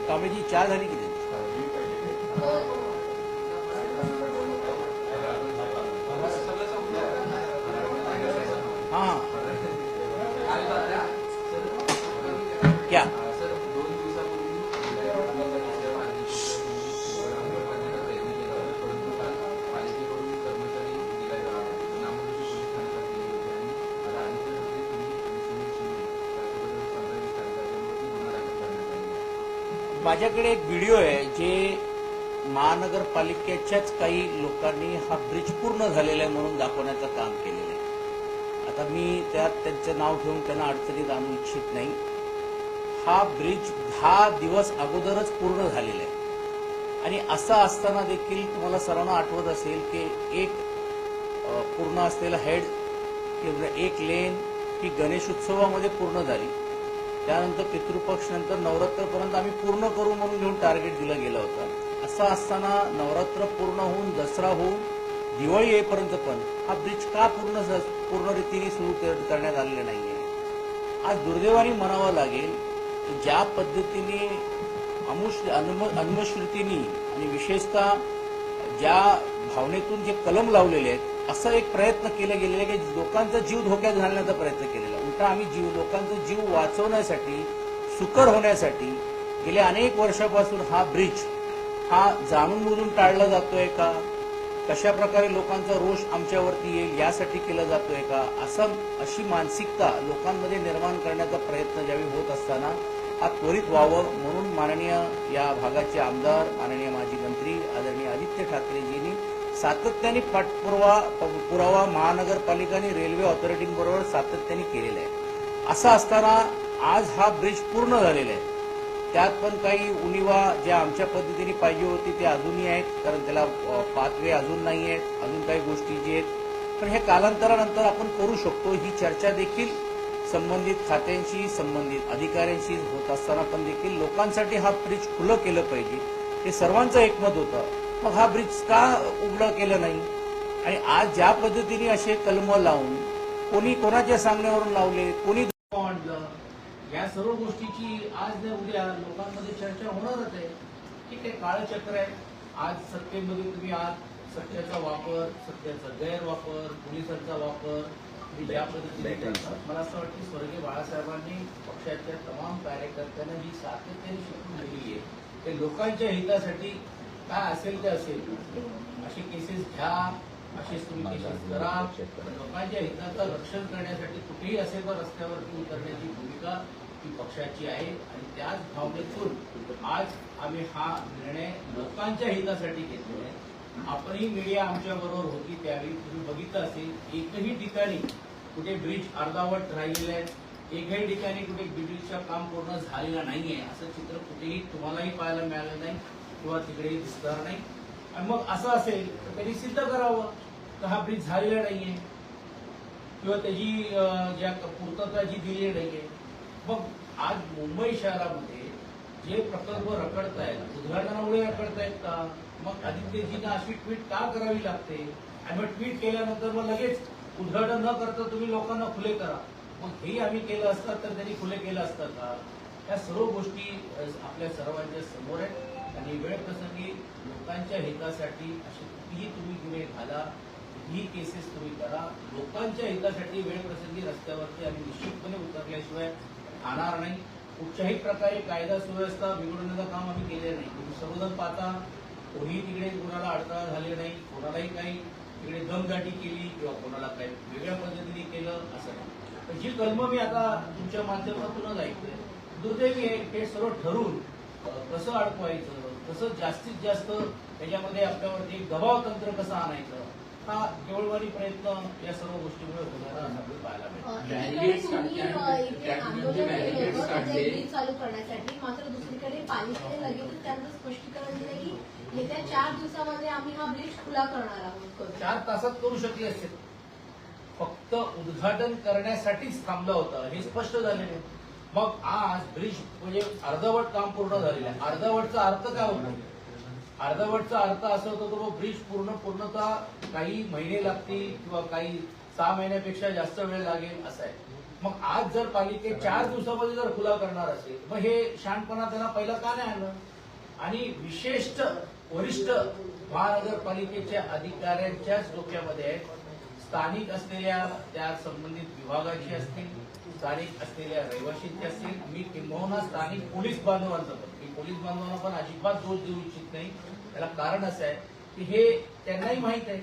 कामेजी चहा झाली की हाँ क्या माझ्याकडे एक व्हिडिओ आहे जे महानगरपालिकेच्याच काही लोकांनी हा ब्रिज पूर्ण झालेला आहे म्हणून दाखवण्याचं काम केलेलं आहे। आता मी त्यात त्यांचं नाव घेऊन त्यांना अडचणीत आणू इच्छित नाही। हा ब्रिज 10 दिवस अगोदरच पूर्ण झालेला आहे आणि असं असताना देखील तुम्हाला सर्वांना आठवत असेल की एक पूर्ण असलेला हेड किंवा एक लेन ही गणेश उत्सवामध्ये पूर्ण झाली। त्यानंतर पितृपक्ष नंतर नवरात्रपर्यंत आम्ही पूर्ण करू म्हणून घेऊन टार्गेट दिलं गेलं होतं। असं असताना नवरात्र पूर्ण होऊन दसरा होऊन दिवाळी येईपर्यंत पण हा ब्रिज का पूर्ण रीतीने सुरू करण्यात आलेला नाहीये। आज दुर्दैवाने म्हणावं लागेल की ज्या पद्धतीने अनुश्रुतीने आणि विशेषतः ज्या भावनेतून जे कलम लावलेले आहेत असा एक प्रयत्न केला गेलेला आहे की लोकांचा जीव धोक्यात घालण्याचा प्रयत्न केलेला। उलटा आम्ही लोकांचा जीव वाचवण्यासाठी सुकर होण्यासाठी गेल्या अनेक वर्षापासून हा ब्रिज हा जाणून बुजून टाळला जातोय का, कशा प्रकारे लोकांचा रोष आमच्यावरती येईल यासाठी केला जातोय का, अशी मानसिकता लोकांमध्ये निर्माण करण्याचा प्रयत्न ज्यावेळी होत असताना हा त्वरित व्हावं म्हणून माननीय या भागाचे आमदार माननीय माजी मंत्री आदरणीय आदित्य ठाकरेजींनी सातत्याने पाठपुरावा महानगरपालिका आणि रेल्वे ऑथॉरिटीबरोबर सातत्याने केलेला आहे। असं असताना आज हा ब्रिज पूर्ण झालेला आहे। त्यात पण काही उणिवा ज्या आमच्या पद्धतीने पाहिजे होती ते अजूनही आहेत, कारण त्याला पाथवे अजून नाही आहेत, अजून काही गोष्टी जी आहेत पण हे कालांतरानंतर आपण करू शकतो। ही चर्चा देखील संबंधित खात्यांशी संबंधित अधिकाऱ्यांशी होत असताना पण देखील लोकांसाठी हा ब्रिज खुलं केलं पाहिजे हे सर्वांचं एकमत होतं। मग हा ब्रिज का उघडं केलं नाही आणि आज ज्या पद्धतीने असे कलम लावून कोणी कोणाच्या सांगण्यावरून लावले, कोणी आणलं, या सर्व गोष्टीची आज न उद्या लोकांमध्ये चर्चा होणारच आहे। ठीक आहे, काळचक्र आहे। आज सत्तेमध्ये तुम्ही आज सत्याचा वापर, सत्याचा गैरवापर, पोलिसांचा वापर ज्या पद्धतीने करतात, मला असं वाटतं स्वर्गीय बाळासाहेबांनी पक्षाच्या तमाम कार्यकर्त्यांना जी सातत्याने शिकून दिली आहे ते लोकांच्या हितासाठी काय असेल ते असेल असे केसेस घ्या, असे तुम्ही केसेस करा, लोकांच्या हिताचं रक्षण करण्यासाठी कुठेही असेल तर रस्त्यावरती उतरण्याची भूमिका ही पक्षाची आहे आणि त्याच भावनेतून आज आम्ही हा निर्णय लोकांच्या हितासाठी घेतलेला आहे। आपणही मीडिया आमच्या बरोबर होती त्यावेळी तुम्ही बघितलं असेल एकही ठिकाणी कुठे ब्रिज अर्धावट राहिलेले आहेत, एकही ठिकाणी कुठे ब्रिजचं काम पूर्ण झालेलं नाहीये असं चित्र कुठेही तुम्हालाही पाहायला मिळालं नाही किंवा तिकडेही दिसणार नाही। आणि मग असं असेल तर त्यांनी सिद्ध करावं तर हा ब्रिज झालेला नाहीये किंवा त्याची ज्या पूर्तता जी दिलेली नाहीये। मग आज मुंबई शहरामध्ये जे प्रकल्प रखडतायत उद्घाटनामुळे रखडतायत का, मग आदित्यजींना अशी ट्विट का करावी लागते आणि मग ट्विट केल्यानंतर मग लगेच उद्घाटन न करता तुम्ही लोकांना खुले करा, मग हे आम्ही केलं असतं तर त्यांनी खुले केलं असतं का? या सर्व गोष्टी आपल्या सर्वांच्या समोर आहेत आणि वेळ प्रसंगी लोकांच्या हितासाठी अशी कुठलीही तुम्ही गुन्हे घाला, ही केसेस तुम्ही करा, लोकांच्या हितासाठी वेळ प्रसंगी रस्त्यावरती आम्ही निश्चितपणे उतरल्याशिवाय राहणार नाही। कुठच्याही प्रकारे कायदा सुव्यवस्था बिघडवण्याचं काम आम्ही केले नाही। तुम्ही सर्वजण पाहता कोणी तिकडे कोणाला अडथळा झाले नाही, कोणालाही काही तिकडे दमदाटी केली किंवा कोणाला काही वेगळ्या पद्धतीने केलं असं नाही। पण जी कलम मी आता तुमच्या माध्यमातूनच ऐकतोय दुर्दैवी आहे, हे सर्व ठरवून कसं अडकवायचं, कसं जास्तीत जास्त त्याच्यामध्ये आपल्यावरती एक दबाव तंत्र कसं आणायचं हा केवळवाणी प्रयत्न या सर्व गोष्टीमुळे होणारा आपल्याला पाहायला मिळेल चालू करण्यासाठी। मात्र दुसरीकडे पालिकेने लगेच त्यांचं स्पष्टीकरण दिलं की येत्या 4 दिवसामध्ये आम्ही हा ब्रिज खुला करणार आहोत। 4 तासात करू शकले असते, फक्त उद्घाटन करण्यासाठीच थांबलं होतं हे स्पष्ट झालेलं। मग आज ब्रिज म्हणजे अर्धवट काम पूर्ण झालेलं आहे। अर्धवटचा अर्थ काय होतो? अर्धवटचा अर्थ असा होतो की ब्रिज पूर्णतः काही महिने लागतील किंवा काही 6 महिन्यापेक्षा जास्त वेळ लागेल असं आहे. मग आज जर पालिके 4 दिवसामध्ये जर खुला करणार असेल मग हे शहाणपणा त्यांना पहिला का नाही आलं. आणि विशेष वरिष्ठ महानगरपालिकेच्या अधिकाऱ्यांच्याच डोक्यामध्ये आहे. स्थानिक असलेल्या त्या संबंधित विभागाची असतील, स्थानिक असलेल्या रहिवाशींचे असतील, मी किंबहुना स्थानिक पोलीस बांधवांचं पण, मी पोलीस बांधवांना पण अजिबात दोष देऊ इच्छित नाही. त्याला कारण असं आहे की हे त्यांनाही माहित आहे.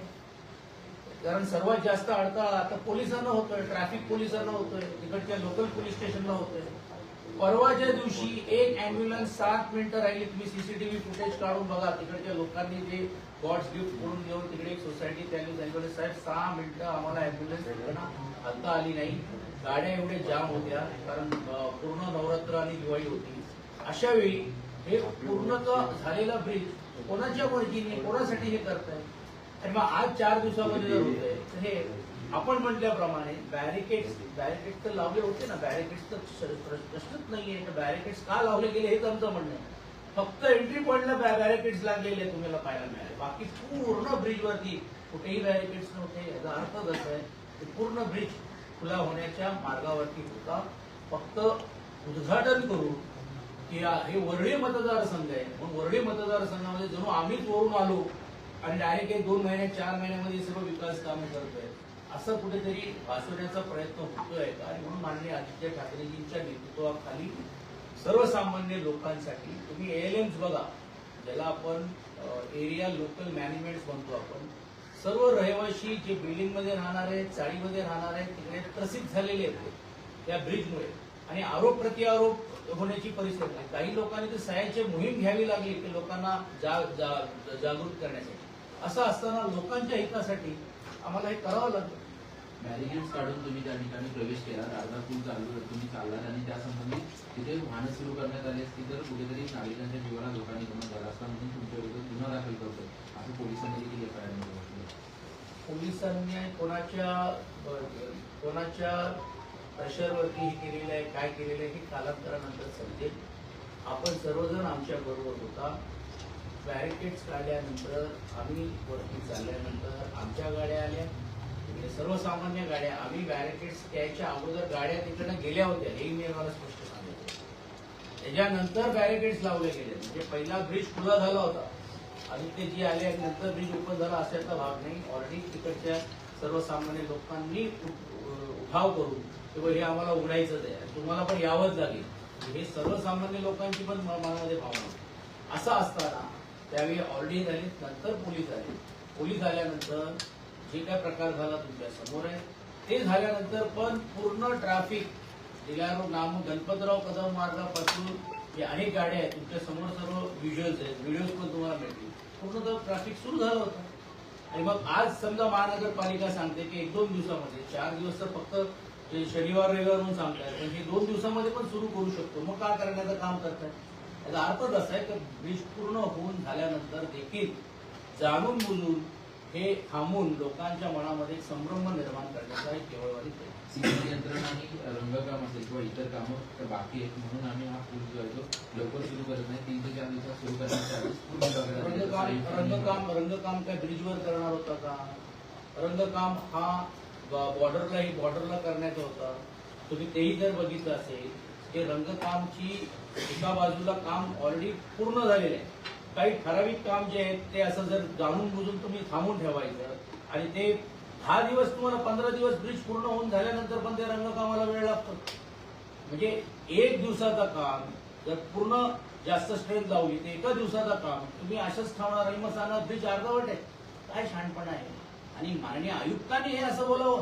कारण सर्वात जास्त अडथळा आता पोलिसांना होतोय, ट्रॅफिक पोलिसांना होतोय, तिकडच्या लोकल पोलीस स्टेशनला होतोय. परवाच्या दिवशी एक अँब्युलन्स 7 मिनिटं राहिली. तुम्ही सीसीटीव्ही फुटेज काढून बघा. तिकडच्या लोकांनी जे गॉड्स गिफ्ट करून देऊन तिकडे एक सोसायटी त्यांनी सांगितलं साहेब 6 मिनिटं आम्हाला अँब्युलन्स आता आली नाही. गाड्या एवढे जाम होत्या कारण पूर्ण नवरात्र आणि दिवाळी होती. अशा वेळी हे पूर्णतः झालेला ब्रिज कोणाच्या मर्जीने कोणासाठी हे करताय. आणि मग आज 4 दिवसामध्ये जर होतंय तर हे आपण म्हटल्याप्रमाणे बॅरिकेड्स तर लावले होते ना. बॅरिकेड्स तर प्रश्नच नाहीये. तर बॅरिकेड्स का लावले गेले हेच आमचं म्हणणं आहे. फक्त एंट्री पॉइंटला बॅरिकेड्स लागलेले तुम्हाला पाहायला मिळाले. बाकी पूर्ण ब्रिजवरती कुठेही बॅरिकेड्स नव्हते. याचा अर्थ कसा आहे की पूर्ण ब्रिज खुला होण्याच्या मार्गावरती होता. फक्त उद्घाटन करून की हे वरळी मतदारसंघ आहे म्हणून वरळी मतदारसंघामध्ये जणू आम्हीच वरून आलो आणि डायरेक्ट 1-2 महिन्यात 4 महिन्यामध्ये सर्व विकास कामे करतोय असं कुठेतरी भासवण्याचा प्रयत्न होतोय का. आणि म्हणून माननीय आदित्य ठाकरेजींच्या नेतृत्वाखाली सर्वसामान्य लोकांसाठी तुम्ही ALMs बघा, ज्याला आपण एरिया लोकल मॅनेजमेंट म्हणतो. आपण सर्व रहिवाशी जे बिल्डिंगमध्ये राहणार आहेत, चाळीमध्ये राहणार आहेत, तिकडे त्रसित झालेले आहेत त्या ब्रिजमुळे. आणि आरोप प्रत्यारोप होण्याची परिस्थिती आहे. काही लोकांनी तर सह्यांची मोहीम घ्यावी लागली की लोकांना जागृत करण्यासाठी. असं असताना लोकांच्या हितासाठी आम्हाला हे करावं लागतं. बॅरिकेड्स काढून तुम्ही त्या ठिकाणी प्रवेश केला, अर्धा पूल तुम्ही चाललात आणि त्यासंबंधी तिथे वाहनं सुरू करण्यात आली असती तर कुठेतरी नागरिकांच्या जीवाला धोका निर्माण झाला असता म्हणून तुमच्या विरोधात गुन्हा दाखल करतो असं पोलिसांनी देखील FIR मध्ये. पोलिसांनी कोणाच्या प्रेशरवरती हे केलेलं आहे, काय केलेलं आहे हे कालांतरानंतर समजेल. आपण सर्वजण आमच्या बरोबर होता. बॅरिकेड्स काढल्यानंतर आम्ही वरती चालल्यानंतर आमच्या गाड्या आल्या, तिकडे सर्वसामान्य गाड्या. आम्ही बॅरिकेड्स द्यायच्या अगोदर गाड्या तिकडनं गेल्या होत्या हेही मी मला स्पष्ट सांगितलं. त्याच्यानंतर बॅरिकेड्स लावले गेले. म्हणजे पहिला ब्रिज खुला झाला होता आणि ते जे आले नंतर ब्रिज ओपन झाला असायचा भाग नाही. ऑलरेडी तिकडच्या सर्वसामान्य लोकांनी उठाव करून किंवा हे आम्हाला उघडायचंच आहे, तुम्हाला पण यावंच लागेल. हे सर्वसामान्य लोकांची पण मनामध्ये भावना. असं असताना त्यावेळी ऑलरेडी झाले, नंतर पोलीस आले. पोलीस आल्यानंतर जे काय प्रकार झाला तुमच्या समोर आहे. ते झाल्यानंतर पण पूर्ण ट्रॅफिक नाम गणपतराव कदम मार्गापासून जे अनेक गाड्या आहेत तुमच्या समोर सर्व व्हिज्युअल्स आहेत, व्हिडिओज पण तुम्हाला मिळतील. पूर्ण ट्रॅफिक सुरू झालं होतं. आणि मग आज समजा महानगरपालिका सांगते की 1-2 दिवसामध्ये, 4 दिवस तर फक्त शनिवार रविवार म्हणून सांगताय, पण हे 2 दिवसामध्ये पण सुरू करू शकतो. मग काय करण्याचं काम करताय. याचा अर्थच असा आहे की ब्रिज पूर्ण होऊन झाल्यानंतर देखील जाणून बुजून हे थांबून लोकांच्या मनामध्ये संभ्रम निर्माण करण्याचा एक केवळवादी प्रयत्न. सिंचन यंत्रणा आणि रंगकाम असेल किंवा इतर कामं बाकी आहेत म्हणून आम्ही हा पूल जो आहे तो लवकर सुरू करत नाही. 3 ते 4 दिवसात सुरू करण्याच्या आधी रंगकाम काय ब्रिजवर करणार होता का. रंगकाम हा बॉर्डरला करण्याचा होता. तुम्ही तेही जर बघितलं असेल की रंगकामची एका बाजूला काम ऑलरेडी पूर्ण झालेलं आहे. काही ठराविक काम जे आहेत ते असं जर जाणून बुजून तुम्ही थांबून ठेवायचं आणि ते 10 दिवस तुम्हाला 15 दिवस ब्रिज पूर्ण होऊन झाल्यानंतर पण ते रंगकामाला वेळ लागतो. म्हणजे 1 दिवसाचं काम जर पूर्ण जास्त स्ट्रेंथ लावली तर 1 दिवसाचं काम तुम्ही असंच ठेवणार आणि मग सांगा ब्रिज अर्धवट आहे. काय शहाणपणा आहे. आणि माननीय आयुक्तांनी हे असं बोलावं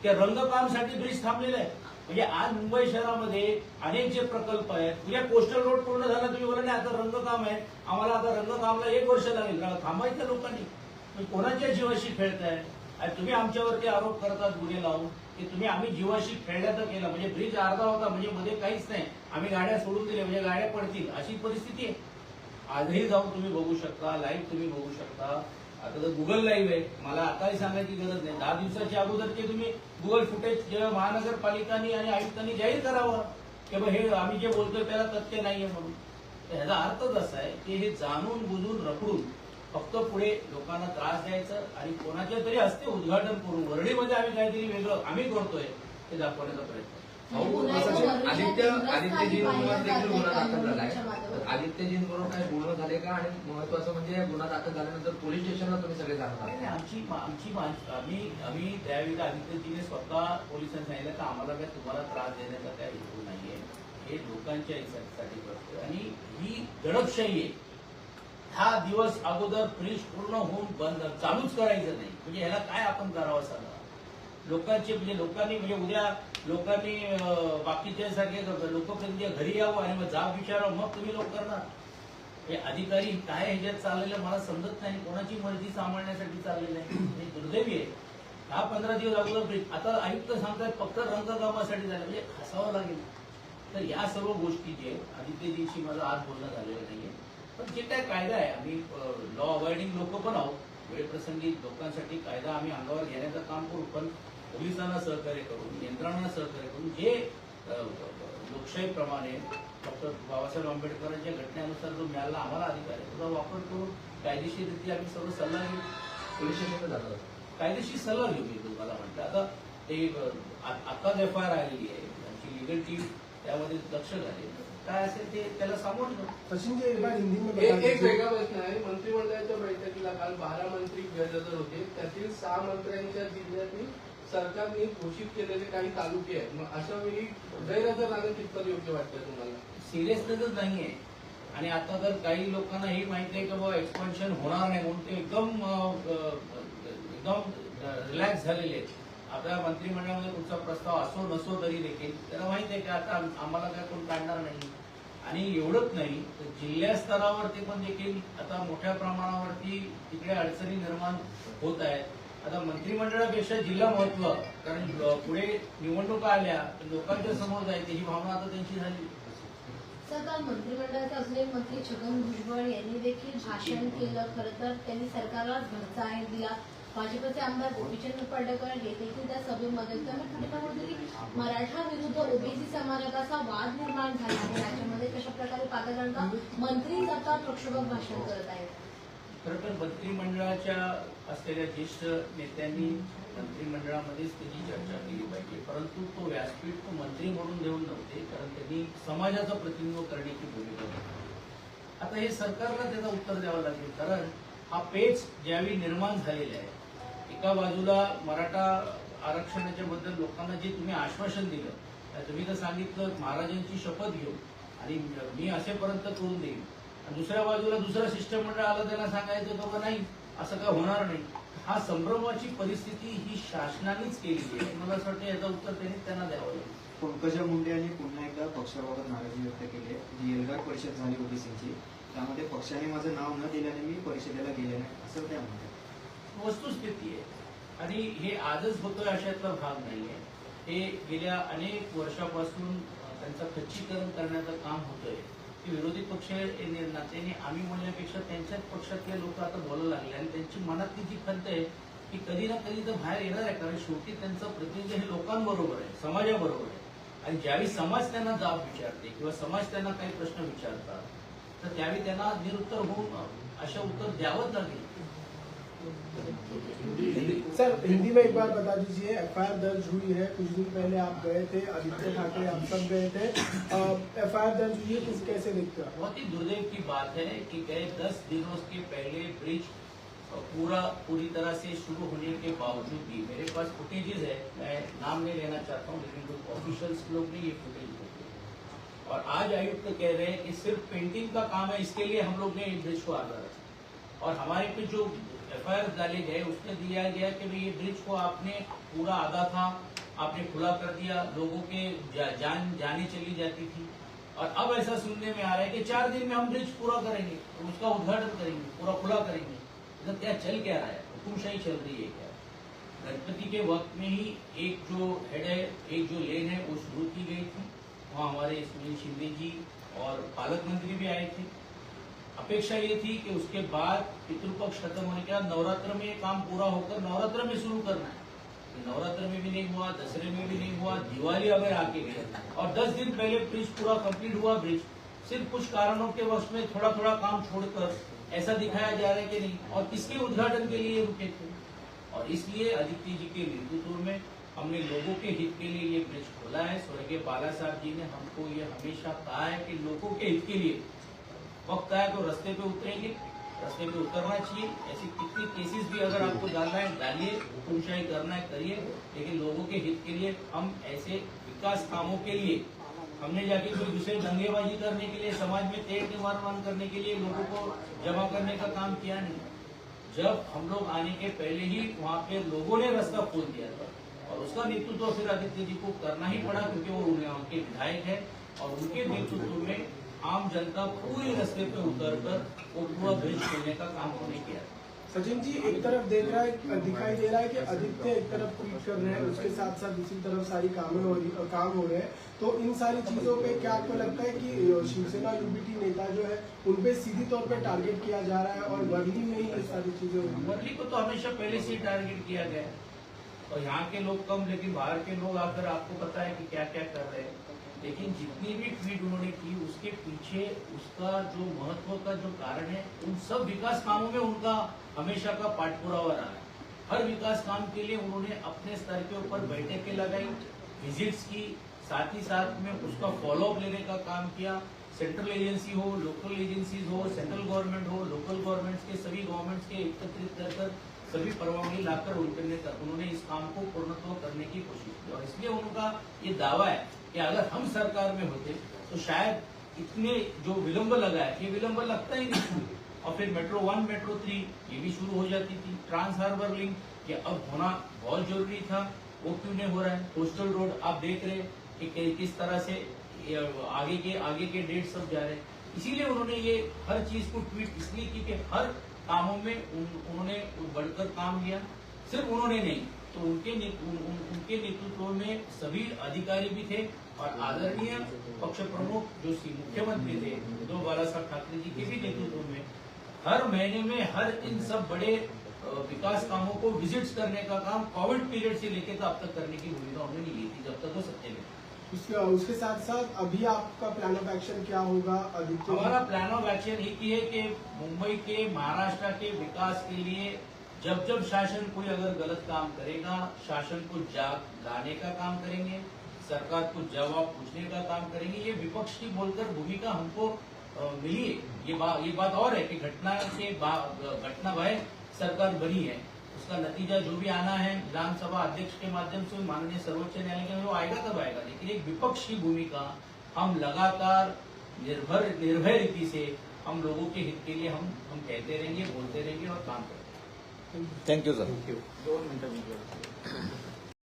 की रंगकामसाठी ब्रिज थांबलेलं आहे. म्हणजे आज मुंबई शहरामध्ये अनेक जे प्रकल्प आहेत, उद्या कोस्टल रोड पूर्ण झाला तुम्ही बोला नाही आता रंगकाम आहे, आम्हाला आता रंगकामला 1 वर्ष लागेल. थांबायचं लोकांनी. कोणाच्या जीवाशी खेळताय. आणि तुम्ही आमच्यावरती आरोप करतात गुन्हे लावून की तुम्ही आम्ही जीवाशी खेळण्याचं केलं. म्हणजे ब्रिज अर्धा होता म्हणजे मध्ये काहीच नाही, आम्ही गाड्या सोडून दिल्या म्हणजे गाड्या पडतील अशी परिस्थिती आहे. आजही जाऊन तुम्ही बघू शकता, लाईव्ह तुम्ही बघू शकता. आता तर गुगल लाईव्ह आहे, मला आताही सांगायची गरज नाही. 10 दिवसाच्या अगोदरचे तुम्ही गुगल फुटेज महानगरपालिकांनी आणि आयुक्तांनी जाहीर करावं की हे आम्ही जे बोलतोय त्याला तथ्य नाहीये म्हणून. तर ह्याचा अर्थच असा आहे की हे जाणून बुजून रखडून फक्त पुढे लोकांना त्रास द्यायचं आणि कोणाच्या तरी हस्ते उद्घाटन करून वरळीमध्ये आम्ही काहीतरी वेगळं आम्ही करतोय हे दाखवण्याचा प्रयत्न. आदित्यजींवर देखील गुन्हा दाखल झालाय. आदित्यजींबरोबर काही बोलणं झाले का? आणि महत्वाचं म्हणजे गुन्हा दाखल झाल्यानंतर पोलीस स्टेशनला तुम्ही सगळे जाणार नाही, आम्ही त्यावेळी आदित्यजीने स्वतः पोलिसांनी सांगितलं की आम्हाला काय तुम्हाला त्रास देण्याचा काय हेतू नाहीये, हे लोकांच्या हितासाठी करतोय आणि ही दडपशाही आहे. हा दिवस अगोदर फ्रीज पूर्ण होऊन बंद चालूच करायचं नाही, म्हणजे ह्याला काय आपण करावं सांगा. लोकांचे म्हणजे लोकांनी म्हणजे उद्या लोकांनी बाकीच्या सारखे लोकप्रतिनिधी घरी यावं आणि मग जाब विचारावं, मग तुम्ही लोक करणार. हे अधिकारी काय ह्याच्यात चाललेलं मला समजत नाही. कोणाची मर्जी सांभाळण्यासाठी चाललेलं आहे हे दुर्दैवी आहे. 10-15 दिवस अगोदर आता आयुक्त सांगतात फक्त रंगकामासाठी झालं, म्हणजे हसावं लागेल. तर या सर्व गोष्टी जे आदित्यजींशी माझं आज बोलणं झालेलं नाहीये, पण जे काय कायदा आहे आम्ही लॉ अवॉइडिंग लोक पण आहोत. वेळप्रसंगी लोकांसाठी कायदा आम्ही अंगावर घेण्याचं काम करू, पण पोलिसांना सहकार्य करून यंत्रणांना सहकार्य करून जे लोकशाहीप्रमाणे डॉक्टर बाबासाहेब आंबेडकरांच्या घटनेनुसार जो मिळाला आम्हाला अधिकार आहे त्याचा वापर करून कायदेशीररित्या आम्ही सर्व सल्ला घेऊ. पोलीस स्टेशनला जाणार. कायदेशीर सल्ला घेऊ मी तुम्हाला म्हटलं. आता ते आताच FIR आलेली आहे, त्यांची लिगल टीम त्यामध्ये लक्ष घालेल, काय असेल ते त्याला सामोरं जाऊ. सचिन जी एक बार हिंदी में एक वेगळा प्रश्न आहे. मंत्रिमंडळाच्या बैठकीला काल 12 मंत्री गैरहजर होते. त्यातील 6 मंत्र्यांच्या जिल्ह्यातील सरकारने घोषित केलेले काही तालुके आहेत. मग अशा वेळी गैरहजर राहणं कितपत योग्य वाटतं तुम्हाला? सिरियसनेसच नाहीये. आणि आता जर काही लोकांना ही माहिती आहे की बाबा एक्सपान्शन होणार नाही म्हणून ते एकदम रिलॅक्स झालेले आहेत. आपल्या मंत्रिमंडळामध्ये कुठचा प्रस्ताव असो नसो तरी देखील त्याला माहिती आहे की आता आम्हाला काय कोण काढणार नाही. आणि एवढंच नाही तर जिल्हा स्तरावरती पण देखील आता मोठ्या प्रमाणावरती तिकडे अडचणी निर्माण होत आहेत. आता मंत्रिमंडळापेक्षा जिल्हा महत्व, कारण पुढे निवडणुका आल्या तर लोकांच्या समोर जायची ही भावना आता त्यांची झाली. सर, काल मंत्रिमंडळाचे असलेले मंत्री छगन भुजबळ यांनी देखील भाषण केलं. खरं तर त्यांनी सरकारला घरचा आहे दिला. भाजपचे आमदार गोपीचंद पडळकर हे देखील त्या सभेमध्ये त्यामुळे कुठे ना कुठेतरी मराठा विरुद्ध ओबीसी समाजाचा असा वाद निर्माण झाला आहे राज्यामध्ये. कशा प्रकारे पाहता, कारण का मंत्री आता प्रक्षोभक भाषण करत आहेत. खरं तर मंत्रिमंडळाच्या असलेल्या ज्येष्ठ नेत्यांनी मंत्रिमंडळामध्येच त्याची चर्चा केली पाहिजे, परंतु तो व्यासपीठ तो मंत्री म्हणून देऊन नव्हते, कारण त्यांनी समाजाचं प्रतिनिधित्व करण्याची भूमिका होती. आता हे सरकारला त्याचं उत्तर द्यावं लागेल, कारण हा पेच ज्यावेळी निर्माण झालेला आहे, एका बाजूला मराठा आरक्षणाच्या बद्दल लोकांना जे तुम्ही आश्वासन दिलं, तुम्ही तर सांगितलं महाराजांची शपथ घेऊ आणि मी असेपर्यंत करून देईन, आणि दुसऱ्या बाजूला दुसरं शिष्टमंडळ आलं त्यांना सांगायचं बाबा नाही असं काय होणार नाही. हा संभ्रमाची परिस्थिती ही शासनानेच केलेली आहे. मला असं वाटतं याचं उत्तर त्यांना द्यावं लागेल. पंकजा मुंडे यांनी पुन्हा एकदा पक्षाबाबत नाराजी व्यक्त केली आहे. जी एल्गार परिषद झाली ओबीसीची, त्यामध्ये पक्षाने माझं नाव न दिल्याने मी परिषदेला गेले नाही असं त्या म्हणतात. वस्तुस्थिती आहे आणि हे आजच होतोय अशातला भाग नाहीये. हे गेल्या अनेक वर्षापासून त्यांचं खच्चीकरण करण्याचं काम होतंय. विरोधी पक्ष नात्याने आम्ही म्हणण्यापेक्षा त्यांच्याच पक्षातले लोक आता बोलायला लागले आणि त्यांची मनातली जी खंत आहे की कधी ना कधी तर बाहेर येणार आहे, कारण शेवटी त्यांचं प्रतिनिधी हे लोकांबरोबर आहे, समाजाबरोबर आहे. आणि ज्यावेळी समाज त्यांना जाब विचारते किंवा समाज त्यांना काही प्रश्न विचारतात तर त्यावेळी त्यांना निरुत्तर होऊन अशा उत्तर द्यावंच लागेल. सर, हिंदी में एक बार बता दीजिए, FIR दर्ज हुई है, कुछ दिन पहले आप गए थे, आदित्य ठाकरे हम सब गए थे, FIR दर्ज हुई है, किस कैसे देखते हैं? बहुत ही दुर्दैव की बात है कि गए 10 दिनों के पहले ब्रिज पूरी तरह से शुरू होने के बावजूद भी मेरे पास फुटेजेस है, मैं नाम नहीं लेना चाहता हूँ लेकिन कुछ ऑफिशियल्स लोग ने ये फुटेज देखे और आज आयुक्त कह रहे हैं कि सिर्फ पेंटिंग का काम है, इसके लिए हम लोग ने ब्रिज को आधा रखा। और हमारे पे जो FIR डाले गए उसमें दिया गया कि भाई ये ब्रिज को आपने पूरा आधा था, आपने खुला कर दिया, लोगों के जाने चली जाती थी। और अब ऐसा सुनने में आ रहा है कि 4 दिन में हम ब्रिज पूरा करेंगे, उसका उद्घाटन करेंगे, पूरा खुला करेंगे। तो क्या चल क्या रहा है? हुकुमशाही चल रही है क्या? गणपति के वक्त में ही एक जो हेड है, एक जो लेन है वो शुरू की गई थी, वहाँ हमारे सुनील शिंदे जी और पालक मंत्री भी आए थे। अपेक्षा ये थी कि उसके बाद पितृपक्ष खत्म होने के बाद नवरात्र में काम पूरा होकर नवरात्र में शुरू करना है। नवरात्र में भी नहीं हुआ, दसरे में भी नहीं हुआ, दिवाली अगर आके गई और 10 दिन पहले ब्रिज पूरा कंप्लीट हुआ ब्रिज, सिर्फ कुछ कारणों के वश में थोड़ा थोड़ा काम छोड़कर ऐसा दिखाया जा रहा है कि नहीं, और किसके उद्घाटन के लिए रुके थे। और इसलिए आदित्य जी के नेतृत्व में हमने लोगों के हित के लिए ये ब्रिज खोला है। स्वर्गीय बाला साहब जी ने हमको ये हमेशा कहा है कि लोगों के हित के लिए वक्त आए तो रास्ते पे उतरेंगे, रास्ते पे उतरना चाहिए। ऐसी कितनी केसेस भी अगर आपको डालना है डालिए, हुकुमशाही करना है करिए, लेकिन लोगों के हित के लिए हम ऐसे विकास कामों के लिए हमने जाके कोई दूसरे दंगेबाजी करने के लिए, समाज में तेड़ निवारण करने के लिए लोगों को जमा करने का काम किया नहीं। जब हम लोग आने के पहले ही वहाँ पे लोगों ने रास्ता खोल दिया था, और उसका नेतृत्व फिर आदित्य जी को करना ही पड़ा, क्योंकि वो उनके विधायक है, और उनके नेतृत्व में आम जनता पूरे रास्ते पे उतरकर वो पूरा ब्रिज खोलने का काम उन्होंने किया। सचिन जी, एक तरफ दिखाई दे रहा है कि आदित्य एक तरफ ट्वीट कर रहे हैं, उसके साथ साथ दूसरी तरफ सारी काम हो रहे हैं, तो इन सारी चीजों पे क्या आपको लगता है कि शिवसेना यूबीटी नेता जो है उनपे सीधी तौर पे टारगेट किया जा रहा है, और वर्ली में ही ये सारी चीजें हो रही हैं? वर्ली को तो हमेशा पहले से टारगेट किया गया है, और यहाँ के लोग कम, लेकिन बाहर के लोग आकर आपको पता है कि क्या क्या कर रहे हैं। लेकिन जितनी भी ट्वीट उन्होंने की, उसके पीछे उसका जो महत्व का जो कारण है, उन सब विकास कामों में उनका हमेशा का पाठपुरावा रहा है। हर विकास काम के लिए उन्होंने अपने स्तर के ऊपर बैठकें लगाई, विजिट्स की, साथ ही साथ में उसका फॉलोअप लेने का काम किया। सेंट्रल एजेंसी हो, लोकल एजेंसीज हो, सेंट्रल गवर्नमेंट हो, लोकल गवर्नमेंट्स के सभी गवर्नमेंट्स के एकत्रित कर सभी परवानगी लाकर उन्होंने इस काम को पूर्णत्व करने की कोशिश की। और इसलिए उनका ये दावा है कि अगर हम सरकार में होते तो शायद इतने जो विलंब लगा है, ये विलंब लगता ही नहीं, और फिर मेट्रो 1, मेट्रो 3 ये भी शुरू हो जाती थी। ट्रांस हार्बर लिंक ये अब होना बहुत जरूरी था, वो क्यों नहीं हो रहा है। कोस्टल रोड आप देख रहे कि किस तरह से आगे के डेट सब जा रहे हैं। इसीलिए उन्होंने ये हर चीज को ट्वीट इसलिए की कि हर कामों में उन्होंने बढ़कर काम किया। सिर्फ उन्होंने नहीं, तो उनके नेतृत्व में सभी अधिकारी भी थे, और आदरणीय पक्ष प्रमुख जो मुख्यमंत्री थे उद्धव बाला साहब ठाकरे जी के भी नेतृत्व में हर महीने में हर इन सब बड़े विकास कामों को विजिट्स करने का काम कोविड पीरियड से लेकर तो अब तक करने की भूमिका उन्होंने ली थी, जब तक वो सत्ते में। उसके साथ साथ अभी आपका प्लान ऑफ एक्शन क्या होगा आदित्य? हमारा प्लान ऑफ एक्शन एक ही है कि मुंबई के, महाराष्ट्र के विकास के लिए जब जब शासन कोई अगर गलत काम करेगा, शासन को जाग लाने का काम करेंगे, सरकार को जवाब पूछने का काम करेंगे। ये विपक्ष की बोलकर भूमिका हमको मिली है। ये बात और है कि घटना भय सरकार बनी है, उसका नतीजा जो भी आना है विधानसभा अध्यक्ष के माध्यम से माननीय सर्वोच्च न्यायालय के, वो आएगा तब आएगा। लेकिन एक विपक्ष की भूमिका हम लगातार निर्भय रीति से हम लोगों के हित के लिए हम कहते रहेंगे, बोलते रहेंगे और काम करेंगे। Thank you sir. 2 मिनट